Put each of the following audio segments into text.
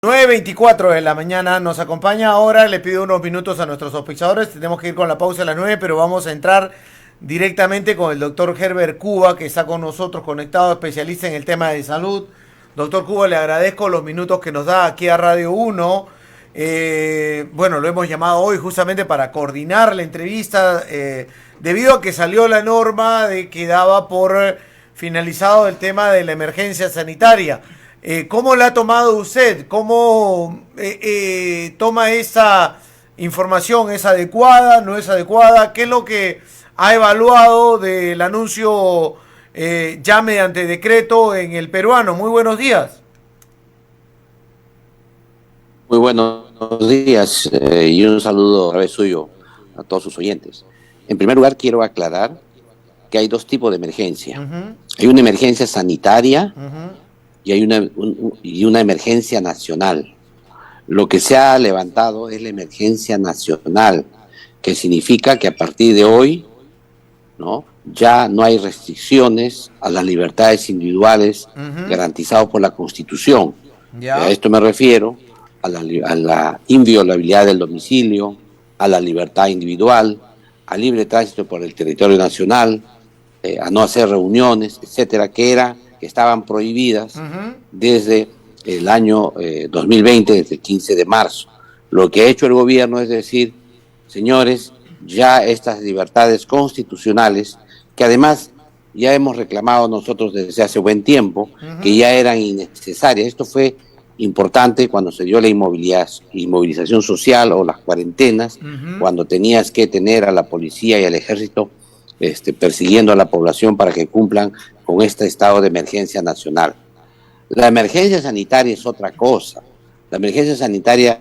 9:24 de la mañana nos acompaña ahora, le pido unos minutos a nuestros auspiciadores, tenemos que ir con la pausa a las 9, pero vamos a entrar directamente con el doctor Herbert Cuba, que está con nosotros conectado, especialista en el tema de salud. Doctor Cuba, le agradezco los minutos que nos da aquí a Radio 1. Bueno, lo hemos llamado hoy justamente para coordinar la entrevista, debido a que salió la norma de que daba por finalizado el tema de la emergencia sanitaria. ¿Cómo la ha tomado usted? ¿Cómo toma esa información? ¿Es adecuada? ¿No es adecuada? ¿Qué es lo que ha evaluado del anuncio ya mediante decreto en el peruano? Muy buenos días. Muy buenos días y un saludo a través suyo a todos sus oyentes. En primer lugar, quiero aclarar que hay dos tipos de emergencia. Hay una emergencia sanitaria y hay una emergencia nacional. Lo que se ha levantado es la emergencia nacional, que significa que a partir de hoy, ¿no?, ya no hay restricciones a las libertades individuales garantizadas por la Constitución. A esto me refiero a la inviolabilidad del domicilio, a la libertad individual, al libre tránsito por el territorio nacional, a no hacer reuniones, etcétera, que estaban prohibidas desde el año 2020, desde el 15 de marzo. Lo que ha hecho el gobierno es decir, señores, ya estas libertades constitucionales, que además ya hemos reclamado nosotros desde hace buen tiempo, que ya eran innecesarias. Esto fue importante cuando se dio la inmovilización social o las cuarentenas, cuando tenías que tener a la policía y al ejército persiguiendo a la población para que cumplan con este estado de emergencia nacional. La emergencia sanitaria es otra cosa. La emergencia sanitaria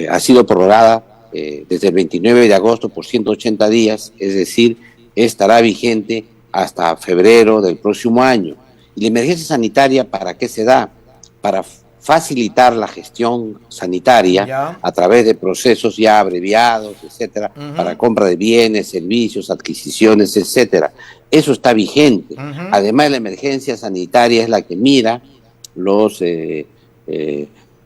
ha sido prorrogada desde el 29 de agosto por 180 días, es decir, estará vigente hasta febrero del próximo año. ¿Y la emergencia sanitaria para qué se da? Para facilitar la gestión sanitaria a través de procesos ya abreviados, etcétera, para compra de bienes, servicios, adquisiciones, etcétera. Eso está vigente. Además, la emergencia sanitaria es la que mira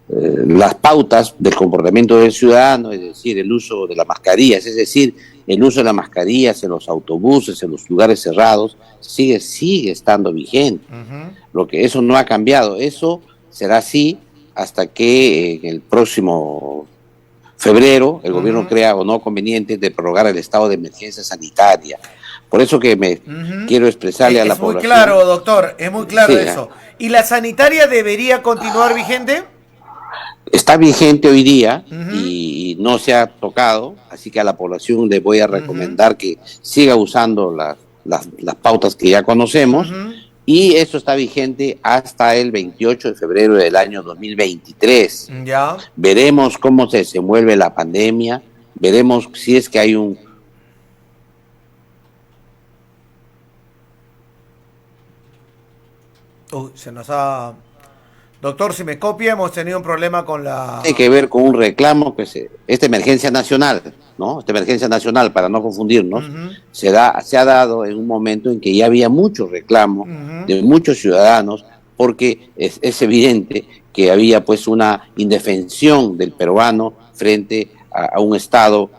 las pautas del comportamiento del ciudadano, es decir, el uso de las mascarillas, es decir, el uso de las mascarillas en los autobuses, en los lugares cerrados, sigue estando vigente. Lo que eso no ha cambiado, eso será así hasta que en el próximo febrero el gobierno crea o no conveniente de prorrogar el estado de emergencia sanitaria. Por eso que me quiero expresarle a la población. Es muy claro, doctor, es muy claro eso. ¿Y la sanitaria debería continuar vigente? Está vigente hoy día y no se ha tocado, así que a la población le voy a recomendar que siga usando las pautas que ya conocemos. Y eso está vigente hasta el 28 de febrero del año 2023. Ya. Veremos cómo se desenvuelve la pandemia, veremos si es que hay un... Se nos ha... Doctor, si me copia, hemos tenido un problema con la... Tiene que ver con un reclamo que esta emergencia nacional, ¿no? Esta emergencia nacional, para no confundirnos, se ha dado en un momento en que ya había mucho reclamo de muchos ciudadanos, porque es evidente que había pues una indefensión del peruano frente a un Estado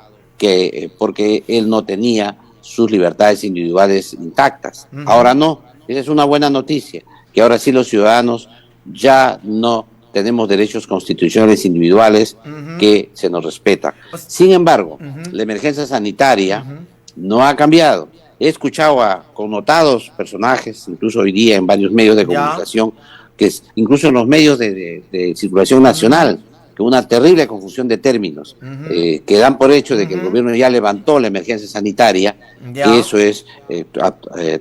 porque él no tenía sus libertades individuales intactas. Ahora no, esa es una buena noticia, que ahora sí los ciudadanos ya no tenemos derechos constitucionales individuales que se nos respetan. Sin embargo, la emergencia sanitaria no ha cambiado. He escuchado a connotados personajes, incluso hoy día en varios medios de comunicación, incluso en los medios de circulación nacional, que una terrible confusión de términos, que dan por hecho de que el gobierno ya levantó la emergencia sanitaria, que eso es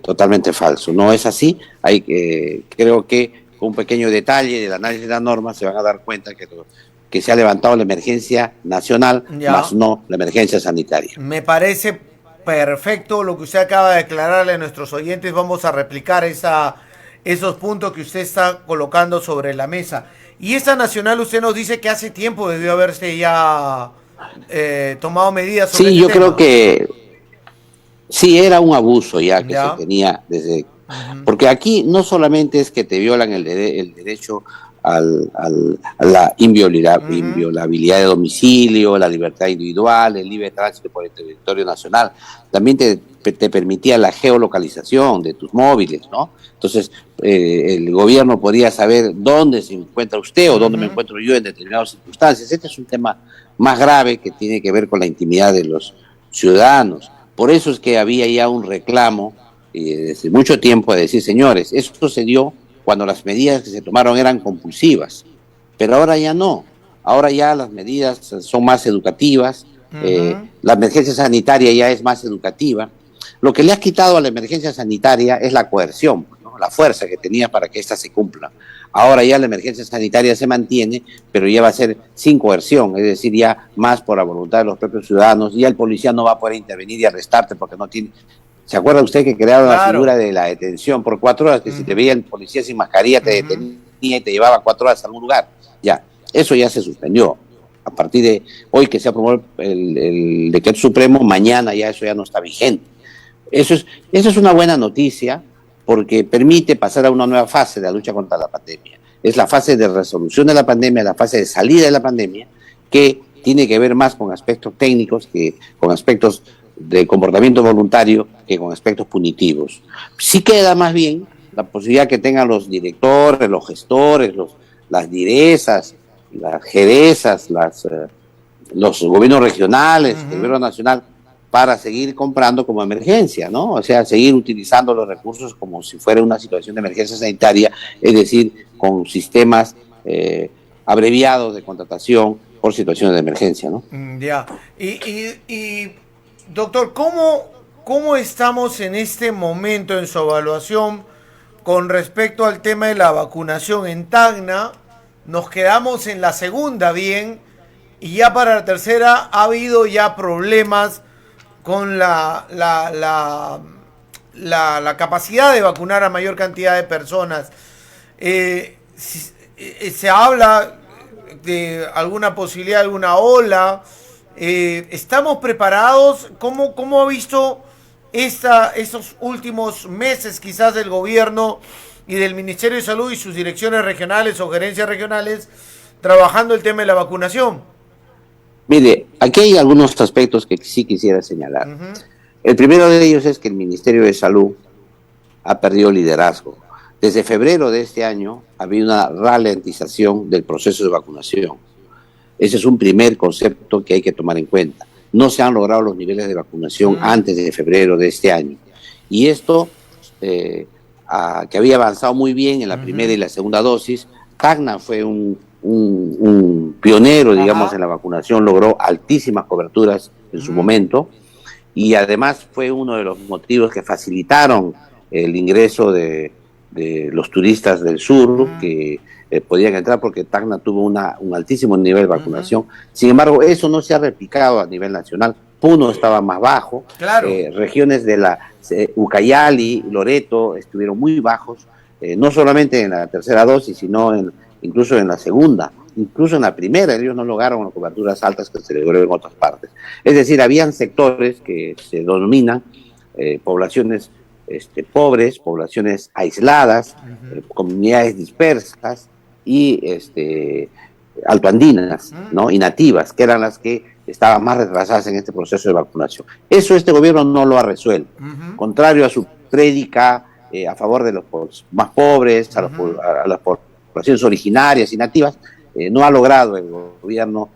totalmente falso. No es así. Creo que con un pequeño detalle del análisis de la norma se van a dar cuenta que se ha levantado la emergencia nacional, más no la emergencia sanitaria. Me parece perfecto lo que usted acaba de declararle a nuestros oyentes. Vamos a replicar esos puntos que usted está colocando sobre la mesa. Y esta nacional, usted nos dice que hace tiempo debió haberse ya tomado medidas sobre yo creo que sí, era un abuso ya que se tenía desde... Porque aquí no solamente es que te violan el derecho a la inviolabilidad de domicilio, la libertad individual, el libre tránsito por el territorio nacional. También te permitía la geolocalización de tus móviles, ¿no? Entonces, el gobierno podría saber dónde se encuentra usted o dónde me encuentro yo en determinadas circunstancias. Este es un tema más grave que tiene que ver con la intimidad de los ciudadanos. Por eso es que había ya un reclamo desde mucho tiempo de decir, señores, esto se dio cuando las medidas que se tomaron eran compulsivas, pero ahora ya no. Ahora ya las medidas son más educativas, la emergencia sanitaria ya es más educativa. Lo que le has quitado a la emergencia sanitaria es la coerción, ¿no? La fuerza que tenía para que ésta se cumpla. Ahora ya la emergencia sanitaria se mantiene, pero ya va a ser sin coerción, es decir, ya más por la voluntad de los propios ciudadanos. Ya el policía no va a poder intervenir y arrestarte porque no tiene... ¿Se acuerda usted que crearon la figura de la detención por 4 horas? Que si te veía el policía sin mascarilla te detenía y te llevaba 4 horas a algún lugar. Ya, eso ya se suspendió. A partir de hoy que se aprobó el decreto supremo, mañana ya eso ya no está vigente. Eso es una buena noticia porque permite pasar a una nueva fase de la lucha contra la pandemia. Es la fase de resolución de la pandemia, la fase de salida de la pandemia, que tiene que ver más con aspectos técnicos que con aspectos de comportamiento voluntario que con aspectos punitivos. Sí queda más bien la posibilidad que tengan los directores, los gestores, las direzas, las jerezas, los gobiernos regionales, el gobierno nacional, para seguir comprando como emergencia, ¿no? O sea, seguir utilizando los recursos como si fuera una situación de emergencia sanitaria, es decir, con sistemas abreviados de contratación por situaciones de emergencia, ¿no? Ya. Y doctor, ¿cómo estamos en este momento en su evaluación con respecto al tema de la vacunación en Tacna? Nos quedamos en la segunda bien, y ya para la tercera ha habido ya problemas con la capacidad de vacunar a mayor cantidad de personas. Se habla de alguna posibilidad, alguna ola. ¿Estamos preparados? ¿Cómo ha visto estos últimos meses quizás del gobierno y del Ministerio de Salud y sus direcciones regionales o gerencias regionales trabajando el tema de la vacunación? Mire, aquí hay algunos aspectos que sí quisiera señalar. El primero de ellos es que el Ministerio de Salud ha perdido liderazgo. Desde febrero de este año ha habido una ralentización del proceso de vacunación. Ese es un primer concepto que hay que tomar en cuenta. No se han logrado los niveles de vacunación antes de febrero de este año. Y esto, que había avanzado muy bien en la primera y la segunda dosis, Tacna fue un pionero, digamos, en la vacunación, logró altísimas coberturas en su momento, y además fue uno de los motivos que facilitaron el ingreso de los turistas del sur que podían entrar porque Tacna tuvo un altísimo nivel de vacunación. Sin embargo, eso no se ha replicado a nivel nacional. Puno estaba más bajo, regiones de la Ucayali, Loreto estuvieron muy bajos, no solamente en la tercera dosis, sino incluso en la segunda, incluso en la primera. Ellos no lograron las coberturas altas que se logró en otras partes. Es decir, habían sectores que se denominan poblaciones pobres, poblaciones aisladas, comunidades dispersas y altoandinas, ¿no? Y nativas, que eran las que estaban más retrasadas en este proceso de vacunación. Eso este gobierno no lo ha resuelto. Contrario a su prédica a favor de los más pobres, a las poblaciones originarias y nativas, no ha logrado el gobierno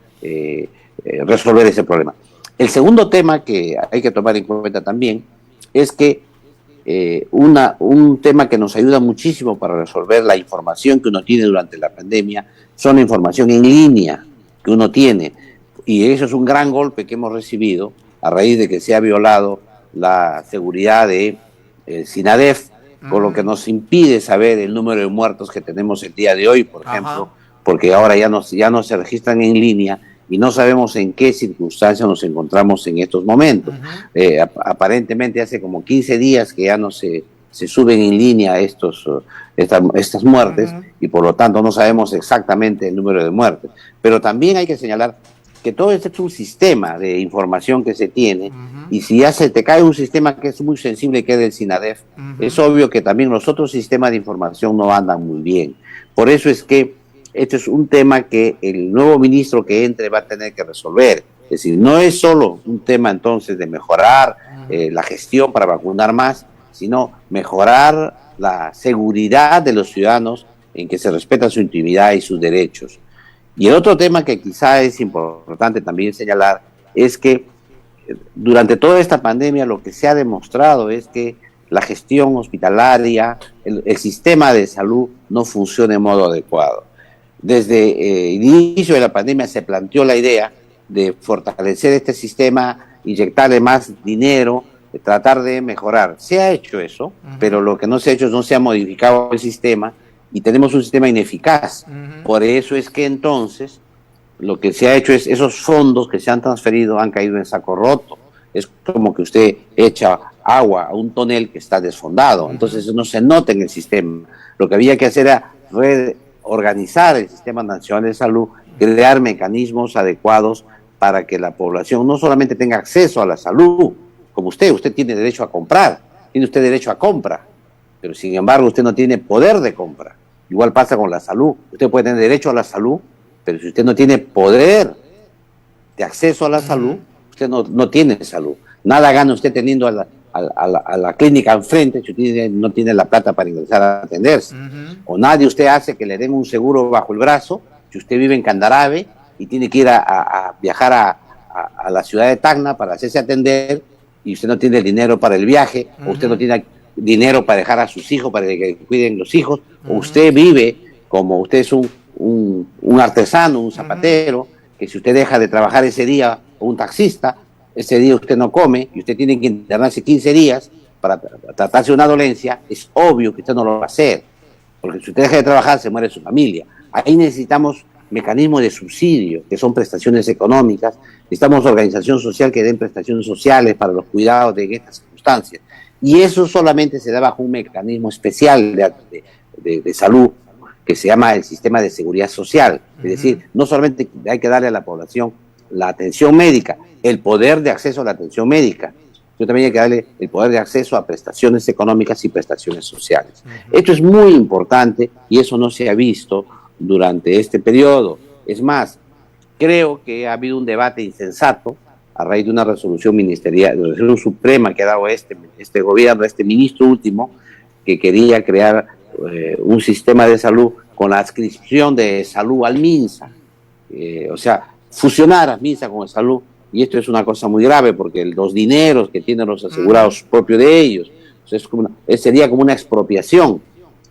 resolver ese problema. El segundo tema que hay que tomar en cuenta también es que un tema que nos ayuda muchísimo para resolver la información que uno tiene durante la pandemia son la información en línea que uno tiene, y eso es un gran golpe que hemos recibido a raíz de que se ha violado la seguridad de SINADEF, con lo que nos impide saber el número de muertos que tenemos el día de hoy, por ejemplo, porque ahora ya no se registran en línea y no sabemos en qué circunstancias nos encontramos en estos momentos. Aparentemente hace como 15 días que ya no se suben en línea estas muertes, y por lo tanto no sabemos exactamente el número de muertes. Pero también hay que señalar que todo esto es un sistema de información que se tiene, y si ya se te cae un sistema que es muy sensible, que es el SINADEF, es obvio que también los otros sistemas de información no andan muy bien. Por eso es que este es un tema que el nuevo ministro que entre va a tener que resolver. Es decir, no es solo un tema entonces de mejorar la gestión para vacunar más, sino mejorar la seguridad de los ciudadanos en que se respeta su intimidad y sus derechos. Y el otro tema que quizá es importante también señalar es que durante toda esta pandemia lo que se ha demostrado es que la gestión hospitalaria, el sistema de salud no funciona de modo adecuado. Desde el inicio de la pandemia se planteó la idea de fortalecer este sistema, inyectarle más dinero, tratar de mejorar. Se ha hecho eso, pero lo que no se ha hecho es no se ha modificado el sistema y tenemos un sistema ineficaz. Por eso es que entonces lo que se ha hecho es esos fondos que se han transferido han caído en saco roto. Es como que usted echa agua a un tonel que está desfondado, entonces no se nota en el sistema. Lo que había que hacer era reorganizar el sistema nacional de salud, crear mecanismos adecuados para que la población no solamente tenga acceso a la salud, como usted tiene derecho a comprar, tiene usted derecho a compra, pero sin embargo usted no tiene poder de compra. Igual pasa con la salud, usted puede tener derecho a la salud, pero si usted no tiene poder de acceso a la salud, usted no tiene salud. Nada gana usted teniendo a la clínica enfrente si usted no tiene la plata para ingresar a atenderse. O nadie usted hace que le den un seguro bajo el brazo si usted vive en Candarave y tiene que ir a viajar a la ciudad de Tacna para hacerse atender y usted no tiene dinero para el viaje, o usted no tiene dinero para dejar a sus hijos, para que cuiden los hijos, o usted vive como usted es un artesano, un zapatero, que si usted deja de trabajar ese día, o un taxista, ese día usted no come y usted tiene que internarse 15 días para tratarse de una dolencia, es obvio que usted no lo va a hacer, porque si usted deja de trabajar se muere su familia. Ahí necesitamos mecanismos de subsidio, que son prestaciones económicas, necesitamos organización social que den prestaciones sociales para los cuidados de estas circunstancias. Y eso solamente se da bajo un mecanismo especial de salud que se llama el sistema de seguridad social. Es decir, no solamente hay que darle a la población la atención médica, el poder de acceso a la atención médica, sino también hay que darle el poder de acceso a prestaciones económicas y prestaciones sociales. Esto es muy importante y eso no se ha visto durante este periodo. Es más, creo que ha habido un debate insensato a raíz de una resolución ministerial, de resolución suprema que ha dado este gobierno, este ministro último, que quería crear un sistema de salud con la adscripción de salud al MINSA, o sea, fusionar a MINSA con el salud, y esto es una cosa muy grave porque los dineros que tienen los asegurados propios de ellos, o sea, sería como una expropiación.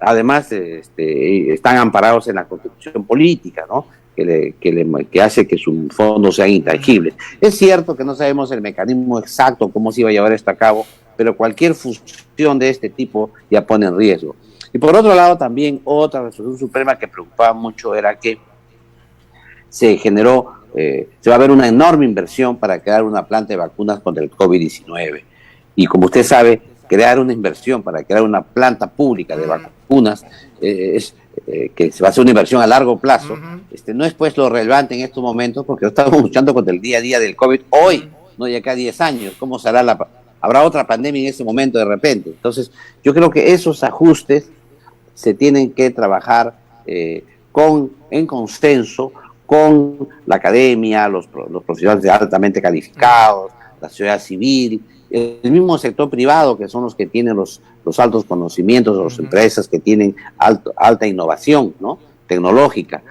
Además, están amparados en la Constitución política, ¿no? Que hace que sus fondos sean intangibles. Es cierto que no sabemos el mecanismo exacto, cómo se iba a llevar esto a cabo, pero cualquier fusión de este tipo ya pone en riesgo. Y por otro lado, también otra resolución suprema que preocupaba mucho era que se generó, se va a ver una enorme inversión para crear una planta de vacunas contra el COVID-19. Y como usted sabe, crear una inversión para crear una planta pública de vacunas que se va a hacer una inversión a largo plazo, no es pues lo relevante en estos momentos porque estamos luchando contra el día a día del COVID hoy, no de acá a 10 años. ¿Cómo será habrá otra pandemia en ese momento de repente? Entonces, yo creo que esos ajustes se tienen que trabajar en consenso con la academia, los profesionales altamente calificados, la sociedad civil, el mismo sector privado, que son los que tienen los altos conocimientos, las empresas que tienen alta innovación, ¿no?, tecnológica.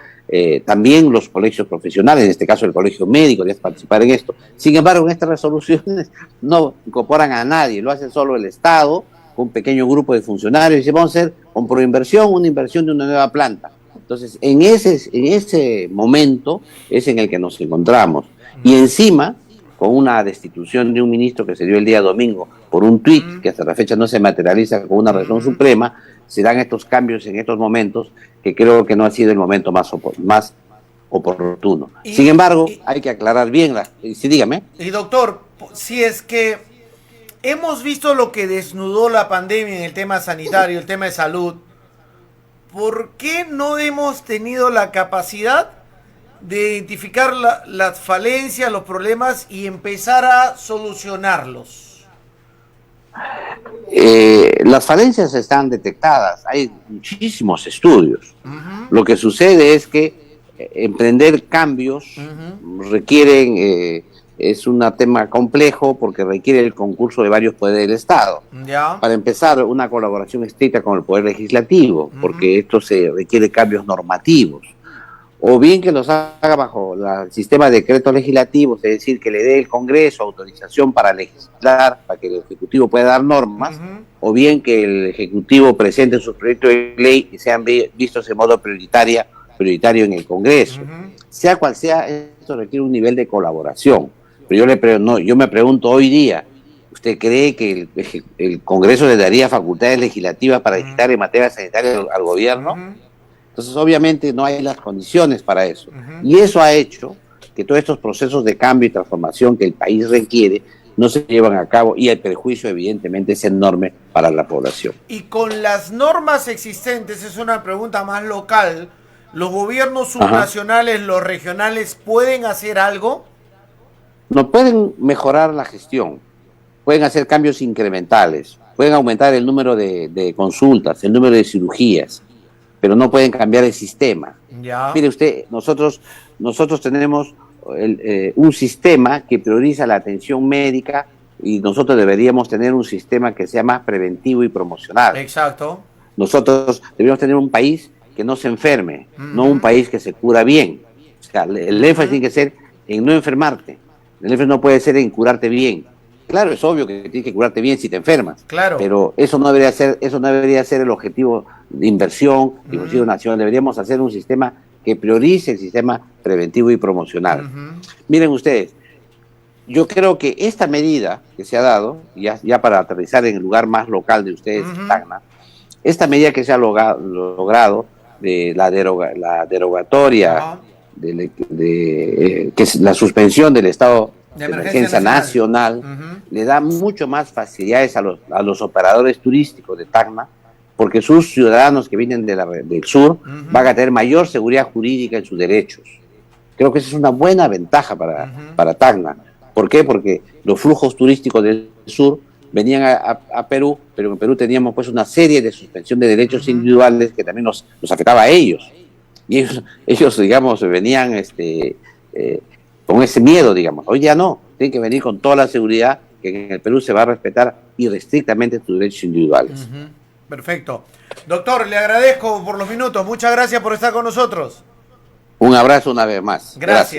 También los colegios profesionales, en este caso el colegio médico, debe participar en esto. Sin embargo, en estas resoluciones no incorporan a nadie, lo hace solo el Estado, con un pequeño grupo de funcionarios, y dice, vamos a hacer con proinversión una inversión de una nueva planta. Entonces, en ese momento es en el que nos encontramos. Y encima, con una destitución de un ministro que se dio el día domingo por un tuit que hasta la fecha no se materializa con una resolución suprema, se dan estos cambios en estos momentos que creo que no ha sido el momento más oportuno. Sin embargo, hay que aclarar bien sí, dígame. Y doctor, si es que hemos visto lo que desnudó la pandemia en el tema sanitario, el tema de salud, ¿por qué no hemos tenido la capacidad de identificar las falencias, los problemas y empezar a solucionarlos? Las falencias están detectadas, hay muchísimos estudios. Lo que sucede es que emprender cambios requieren, es un tema complejo porque requiere el concurso de varios poderes del Estado. Ya. Para empezar, una colaboración estricta con el Poder Legislativo, porque esto se requiere cambios normativos. O bien que los haga bajo el sistema de decretos legislativos, es decir, que le dé el Congreso autorización para legislar, para que el Ejecutivo pueda dar normas, o bien que el Ejecutivo presente sus proyectos de ley y sean vistos de modo prioritario en el Congreso. Sea cual sea, esto requiere un nivel de colaboración. Pero yo me pregunto hoy día, ¿usted cree que el Congreso le daría facultades legislativas para legislar en materia sanitaria al gobierno? Entonces, obviamente, no hay las condiciones para eso. Y eso ha hecho que todos estos procesos de cambio y transformación que el país requiere no se llevan a cabo, y el perjuicio, evidentemente, es enorme para la población. Y con las normas existentes, es una pregunta más local, ¿los gobiernos subnacionales, los regionales, pueden hacer algo? No pueden mejorar la gestión, pueden hacer cambios incrementales, pueden aumentar el número de consultas, el número de cirugías, pero no pueden cambiar el sistema. Ya. Mire usted, nosotros tenemos un sistema que prioriza la atención médica, y nosotros deberíamos tener un sistema que sea más preventivo y promocional. Exacto. Nosotros deberíamos tener un país que no se enferme, no un país que se cura bien. O sea, el énfasis tiene que ser en no enfermarte. El énfasis no puede ser en curarte bien. Claro, es obvio que tienes que curarte bien si te enfermas. Claro. Pero eso no debería ser el objetivo de inversión nacional. Deberíamos hacer un sistema que priorice el sistema preventivo y promocional. Miren ustedes, yo creo que esta medida que se ha dado, ya para aterrizar en el lugar más local de ustedes, Tacna, esta medida que se ha logrado de la derogatoria, que es la suspensión del estado de emergencia nacional, le da mucho más facilidades a los operadores turísticos de Tacna, porque sus ciudadanos que vienen del sur van a tener mayor seguridad jurídica en sus derechos. Creo que esa es una buena ventaja para Tacna. ¿Por qué? Porque los flujos turísticos del sur venían a Perú, pero en Perú teníamos pues una serie de suspensión de derechos individuales que también nos afectaba a ellos. Y ellos digamos, venían con ese miedo, digamos. Hoy ya no, tienen que venir con toda la seguridad que en el Perú se va a respetar irrestrictamente tus derechos individuales. Perfecto. Doctor, le agradezco por los minutos. Muchas gracias por estar con nosotros. Un abrazo una vez más. Gracias.